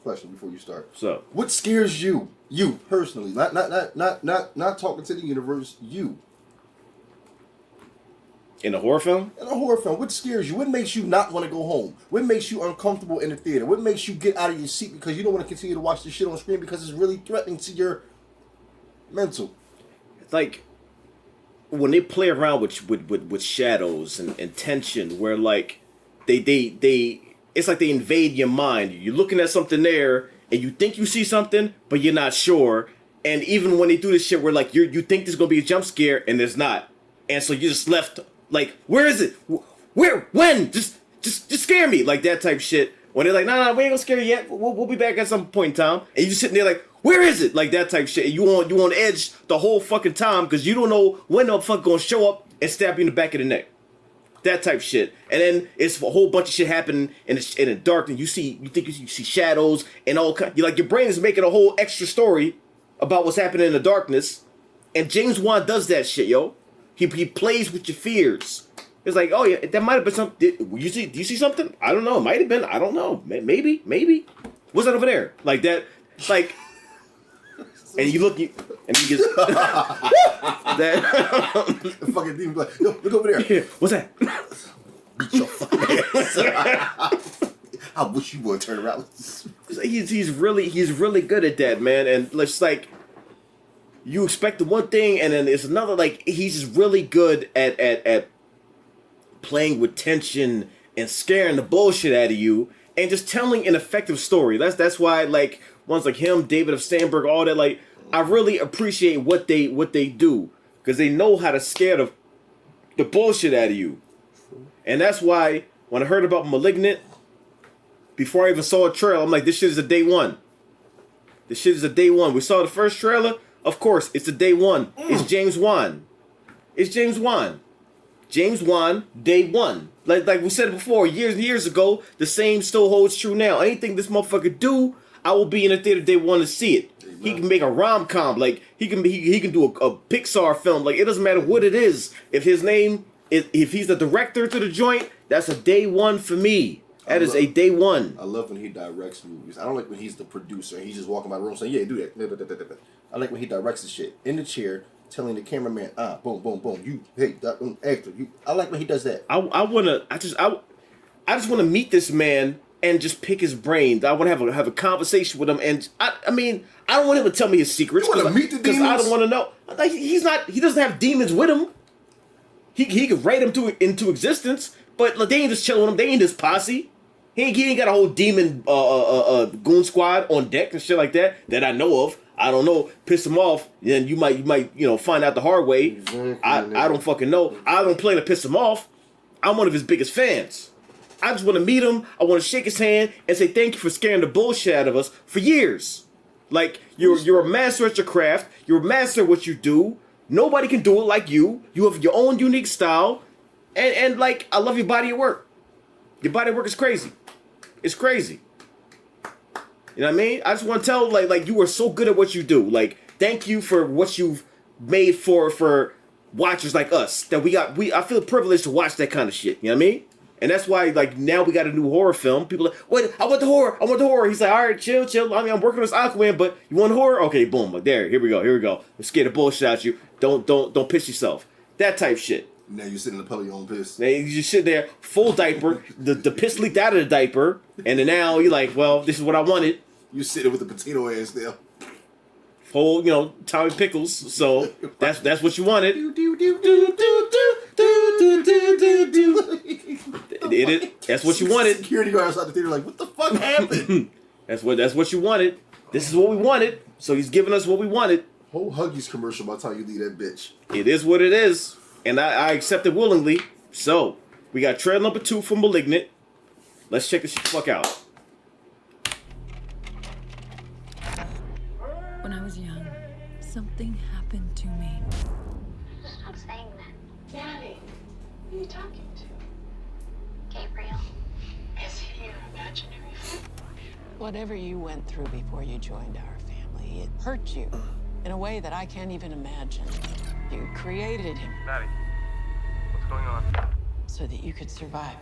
question before you start. So, what scares you? You personally, not talking to the universe. You. In a horror film? In a horror film, what scares you? What makes you not want to go home? What makes you uncomfortable in the theater? What makes you get out of your seat because you don't want to continue to watch this shit on screen because it's really threatening to your mental? It's like when they play around with shadows and tension, where like they it's like they invade your mind. You're looking at something there, and you think you see something, but you're not sure. And even when they do this shit, where like you think there's gonna be a jump scare, and there's not, and so you're just left. Like, where is it? Where? When? Just scare me. Like that type shit. When they're like, nah, we ain't gonna scare you yet. We'll be back at some point in time. And you sitting there like, where is it? Like that type shit. And you on edge the whole fucking time because you don't know when the fuck gonna show up and stab you in the back of the neck. That type shit. And then it's a whole bunch of shit happening in the dark, and you think you see shadows and all kind. You like your brain is making a whole extra story about what's happening in the darkness. And James Wan does that shit, yo. He plays with your fears. It's like, oh yeah, that might have been something. Do you see something? I don't know. It might have been. I don't know. Maybe. What's that over there? Like that. Like. And you look, and he gets that. The fucking demon like, yo, look over there. Yeah, what's that? Beat your fucking ass. I wish you would turn around. He's really good at that, man. And it's like. You expect the one thing, and then it's another. Like he's just really good at playing with tension and scaring the bullshit out of you, and just telling an effective story. That's why like ones like him, David of Sandberg, all that. Like I really appreciate what they do because they know how to scare the bullshit out of you, and that's why when I heard about Malignant, before I even saw a trailer, I'm like, this shit is a day one. This shit is a day one. We saw the first trailer. Of course, it's a day one. It's James Wan. James Wan, day one. Like we said before, years and years ago, the same still holds true now. Anything this motherfucker do, I will be in the theater day one to see it. Amen. He can make a rom-com. Like he can do a Pixar film. Like it doesn't matter what it is. If his name if he's the director to the joint, that's a day one for me. That is a day one. I love when he directs movies. I don't like when he's the producer and he's just walking by the room saying, yeah, do that. I like when he directs the shit in the chair, telling the cameraman, boom, boom, boom, you, hey, actor, you. I like when he does that. I just want to meet this man and just pick his brain. I want to have a conversation with him, and I mean, I don't want him to tell me his secrets. You want to meet the demons? Because I don't want to know. Like he doesn't have demons with him. He could write them into existence, but like, they ain't just chilling with him. They ain't his posse. He ain't got a whole demon goon squad on deck and shit like that I know of. I don't know. Piss him off, then you might find out the hard way. Exactly. I don't fucking know. I don't plan to piss him off. I'm one of his biggest fans. I just want to meet him. I want to shake his hand and say thank you for scaring the bullshit out of us for years. Like you're a master at your craft. You're a master at what you do. Nobody can do it like you. You have your own unique style, and like I love your body of work. Your body of work is crazy. It's crazy. You know what I mean? I just want to tell like you are so good at what you do. Like thank you for what you've made for watchers like us. That I feel privileged to watch that kind of shit. You know what I mean? And that's why like now we got a new horror film. People are like, wait, I want the horror. He's like, all right, chill. I mean, I'm working on this Aquaman, but you want horror? Okay, boom. Like, here we go. Let's scare the bullshit out of you. Don't piss yourself. That type shit. Now you sit in the puddle of your own piss. Now you just sit there, full diaper. the piss leaked out of the diaper, and then now you're like, well, this is what I wanted. You sitting with the potato ass there. Whole, Tommy Pickles. So that's what you wanted. That's what you wanted. Security guard outside the theater like, what the fuck happened? That's what you wanted. This is what we wanted. So he's giving us what we wanted. Whole Huggies commercial by the time you leave that bitch. It is what it is. And I accept it willingly. So, we got trailer number 2 for Malignant. Let's check this shit the fuck out. When I was young, something happened to me. Stop saying that. Daddy, who are you talking to? Gabriel. Is he your imaginary friend? Whatever you went through before you joined our family, it hurt you in a way that I can't even imagine. You created him. Maddie, what's going on? So that you could survive.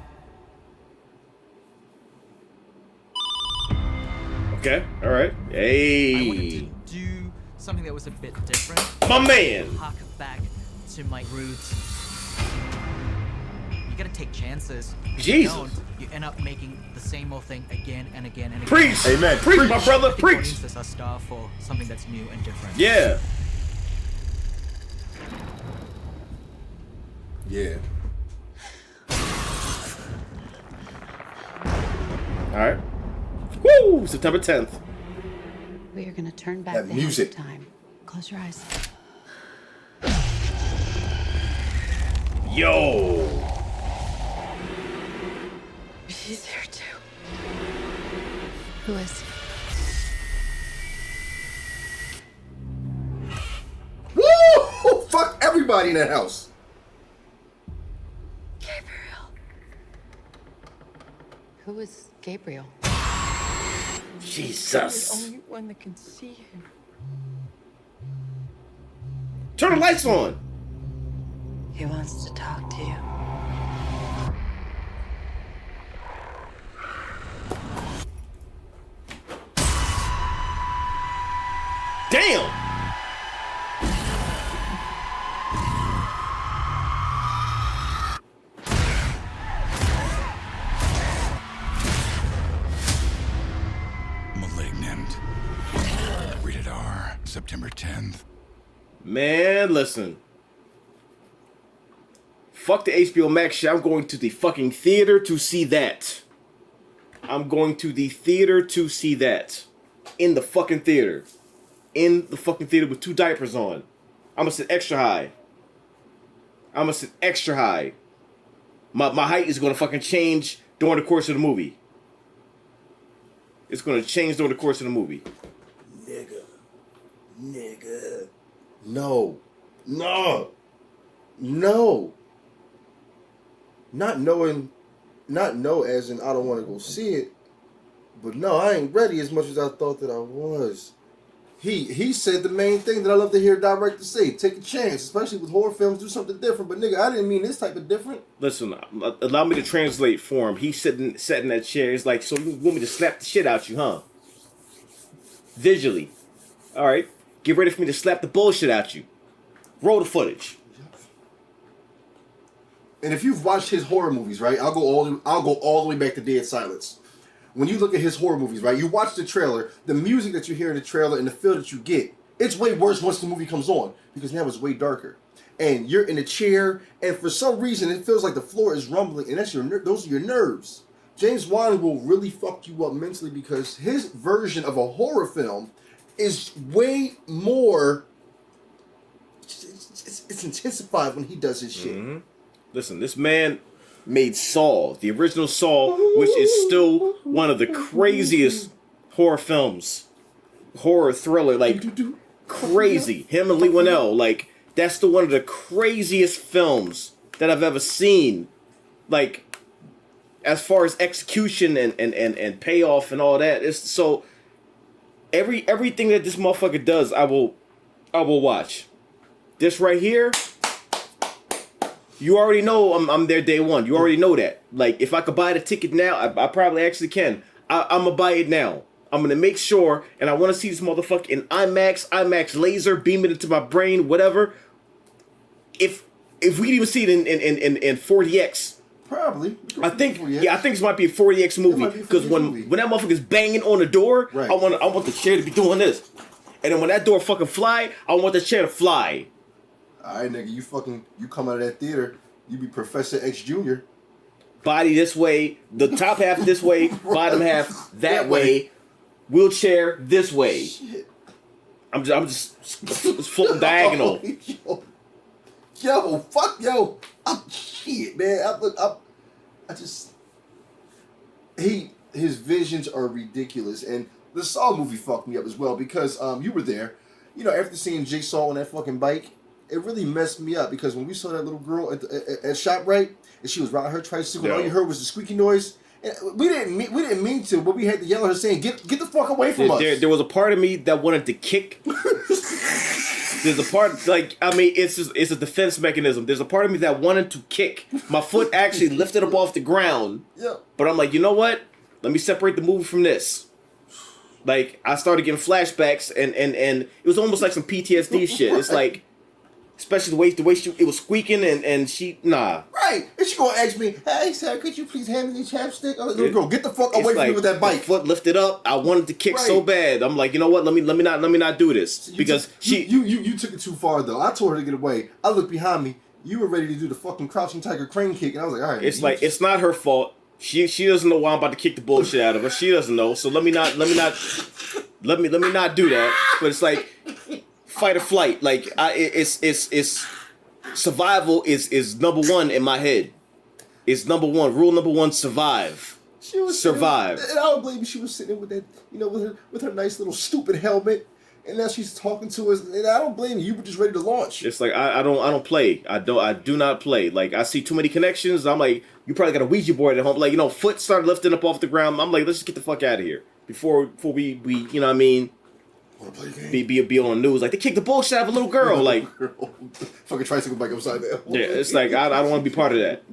Okay, all right. I wanted Hey, to do something that was a bit different. my man. Hark back to my roots. You gotta take chances. If Jesus. you don't, you end up making the same old thing again and again and again. Preach, Amen. preach, my Preach. brother, I think preach. audiences are starved for something that's new and different. Yeah. Yeah. All right. Woo! September 10th. We are gonna turn back That the music. hands of time. Close your eyes. Yo. She's here too. Who is? Woo! Fuck everybody in that house. Gabriel. Who is Gabriel? Jesus. Only one that can see him. Turn the lights on. He wants to talk to you. Damn. Malignant. Rated R. September 10th. Man, listen. Fuck the HBO Max shit. I'm going to the fucking theater to see that. I'm going to the theater to see that. In the fucking theater. In the fucking theater with 2 diapers on. I'm gonna sit extra high. I'm gonna sit extra high. My height is gonna fucking change during the course of the movie. It's gonna change during the course of the movie. Nigga. No. No. No. Not know as in I don't want to go see it, but no, I ain't ready as much as I thought that I was. He said the main thing that I love to hear directors say: take a chance, especially with horror films, do something different. But nigga, I didn't mean this type of different. Listen, allow me to translate for him. He's sat in that chair. He's like, so you want me to slap the shit out you, huh? Visually. All right. Get ready for me to slap the bullshit out you. Roll the footage. And if you've watched his horror movies, right, I'll go all the way back to Dead Silence. When you look at his horror movies, right, you watch the trailer, the music that you hear in the trailer and the feel that you get, it's way worse once the movie comes on because now it's way darker. And you're in a chair, and for some reason it feels like the floor is rumbling, and those are your nerves. James Wan will really fuck you up mentally because his version of a horror film is way more. It's intensified when he does his shit. Mm-hmm. Listen, this man made Saw, the original Saw, which is still one of the craziest horror films, horror thriller, like crazy. Him and Lee Winnell, like that's still one of the craziest films that I've ever seen. Like as far as execution and payoff and all that, it's so everything that this motherfucker does, I will watch. This right here. You already know I'm there day one. You already know that. Like, if I could buy the ticket now, I probably actually can. I'm going to buy it now. I'm going to make sure, and I want to see this motherfucker in IMAX laser, beam it into my brain, whatever. If we could even see it in 40X. Probably. I think this might be a 40X movie. Because when that motherfucker's banging on the door, right. I want the chair to be doing this. And then when that door fucking fly, I want the chair to fly. Alright, nigga, you come out of that theater, you be Professor X Jr. Body this way, the top half this way, bottom half that way, wheelchair this way. Shit. I'm just floating diagonal. Yo, fuck, yo. Shit, man. His visions are ridiculous, and the Saw movie fucked me up as well because you were there. You know, after seeing Jigsaw on that fucking bike, it really messed me up because when we saw that little girl at ShopRite and she was riding her tricycle, all you heard was the squeaky noise. And we didn't mean to, but we had to yell at her saying, "Get the fuck away from us!" There was a part of me that wanted to kick. There's a part it's a defense mechanism. There's a part of me that wanted to kick. My foot actually lifted up off the ground. Yeah. But I'm like, you know what? Let me separate the movie from this. Like, I started getting flashbacks, and it was almost like some PTSD shit. It's like, especially the way it was squeaking, and she, nah. Right. And she gonna ask me, hey, sir, could you please hand me the chapstick? I'm like, little girl, get the fuck away from me with that bike. Foot lifted up. I wanted to kick so bad. I'm like, you know what? Let me not do this. Because you took it too far, though. I told her to get away. I looked behind me. You were ready to do the fucking crouching tiger crane kick, and I was like, all right. It's like, it's not her fault. She doesn't know why I'm about to kick the bullshit out of her. She doesn't know. So let me not do that. But it's like fight or flight. Like it's survival is number one in my head. It's number one. Rule number one: survive. She was survive. And I don't blame you. She was sitting with that, with her nice little stupid helmet. And now she's talking to us, and I don't blame you. You were just ready to launch. It's like I don't play. I do not play. Like, I see too many connections. I'm like, you probably got a Ouija board at home. Like, foot started lifting up off the ground. I'm like, let's just get the fuck out of here before we you know what I mean? Wanna play a game? Be on the news. Like, they kicked the bullshit out of a little girl. Like, fucking tricycle bike upside down. Yeah, it's like I don't want to be part of that.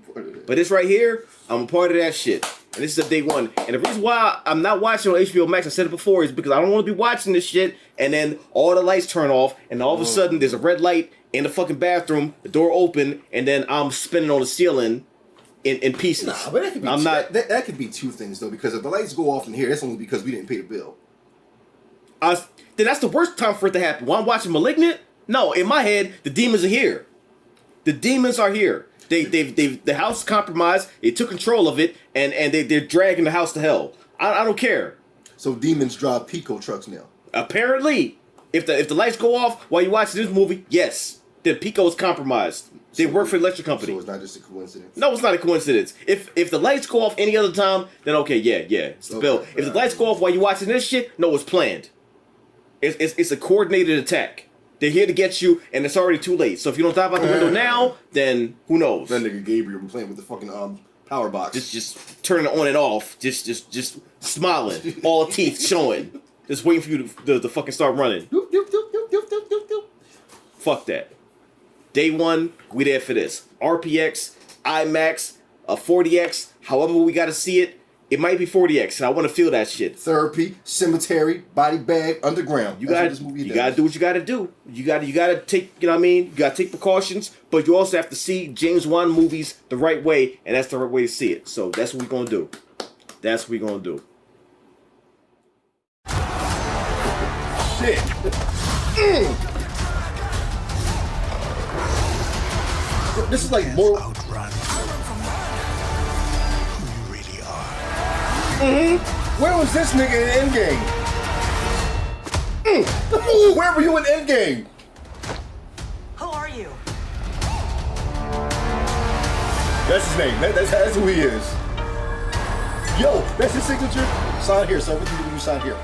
But this right here, I'm a part of that shit. And this is a day one. And the reason why I'm not watching on HBO Max, I said it before, is because I don't want to be watching this shit and then all the lights turn off and all of a sudden there's a red light in the fucking bathroom, the door open, and then I'm spinning on the ceiling in pieces. Nah, but that could be two things though, because if the lights go off in here, that's only because we didn't pay the bill. Then that's the worst time for it to happen. While I'm watching Malignant, no, in my head, the demons are here. The demons are here. The house is compromised. They took control of it, and they're dragging the house to hell. I don't care. So demons drive Pico trucks now. Apparently, if the lights go off while you're watching this movie, yes, the Pico is compromised. They work for the electric company. So it's not just a coincidence. No, it's not a coincidence. If the lights go off any other time, then okay, yeah, it's the bill. If the lights go off while you're watching this shit, no, it's planned. It's a coordinated attack. They're here to get you, and it's already too late. So if you don't dive out the window now, then who knows? That nigga Gabriel been playing with the fucking power box. Just turning it on and off. Just smiling. All teeth showing. Just waiting for you to fucking start running. Doop, doop, doop, doop, doop, doop, doop, doop. Fuck that. Day one, we there for this. RPX, IMAX, 40X, however we gotta see it. It might be 40X, and I want to feel that shit. Therapy, cemetery, body bag, underground. You gotta do what you gotta do. You gotta take, you know what I mean? You gotta take precautions, but you also have to see James Wan movies the right way, and that's the right way to see it. So that's what we're gonna do. That's what we're gonna do. Shit. This is like more. Outrun who you really are. Where was this nigga in Endgame? Where were you in Endgame? Who are you? That's his name. That's who he is. Yo, that's his signature. Sign here, so everything you sign here.